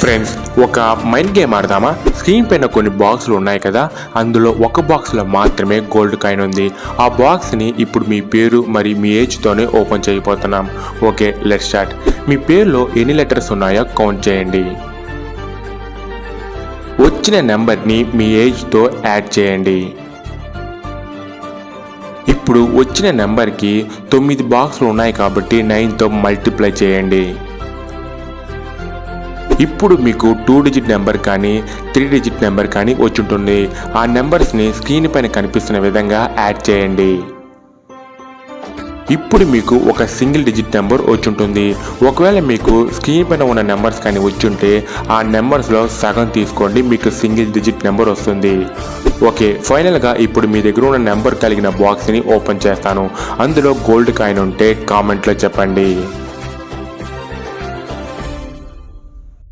Friends, ఒక mind game ఆడదామా? Screen పైన కొన్ని బాక్సులు ఉన్నాయి కదా, అందులో ఒక బాక్స్లో మాత్రమే గోల్డ్ కాయిన్ ఉంది. ఆ బాక్స్ని ఇప్పుడు మీ పేరు మరి మీ ఏజ్తోనే ఓపెన్ చేయబోతున్నాం. Okay, let's start. మీ పేరులో ఎన్ని లెటర్స్ ఉన్నాయో కౌంట్ చేయండి. వచ్చిన నెంబర్ని మీ ఏజ్తో యాడ్ చేయండి. ఇప్పుడు వచ్చిన నెంబర్కి 9 బాక్సులు ఉన్నాయి కాబట్టి 9తో మల్టిప్లై చేయండి. ఇప్పుడు మీకు 2 డిజిట్ నెంబర్ కానీ 3 డిజిట్ నెంబర్ కానీ వచ్చుంటుంది. ఆ నెంబర్స్ని స్క్రీన్ పైన కనిపిస్తున్న విధంగా యాడ్ చేయండి. ఇప్పుడు మీకు ఒక సింగిల్ డిజిట్ నెంబర్ వచ్చుంటుంది. ఒకవేళ మీకు స్క్రీన్ పైన ఉన్న నెంబర్స్ కానీ వచ్చుంటే ఆ నెంబర్స్లో సగం తీసుకోండి, మీకు సింగిల్ డిజిట్ నెంబర్ వస్తుంది. ఓకే, ఫైనల్గా ఇప్పుడు మీ దగ్గర ఉన్న నెంబర్ కలిగిన బాక్స్ని ఓపెన్ చేస్తాను. అందులో గోల్డ్ కాయిన్ ఉంటే కామెంట్లో చెప్పండి.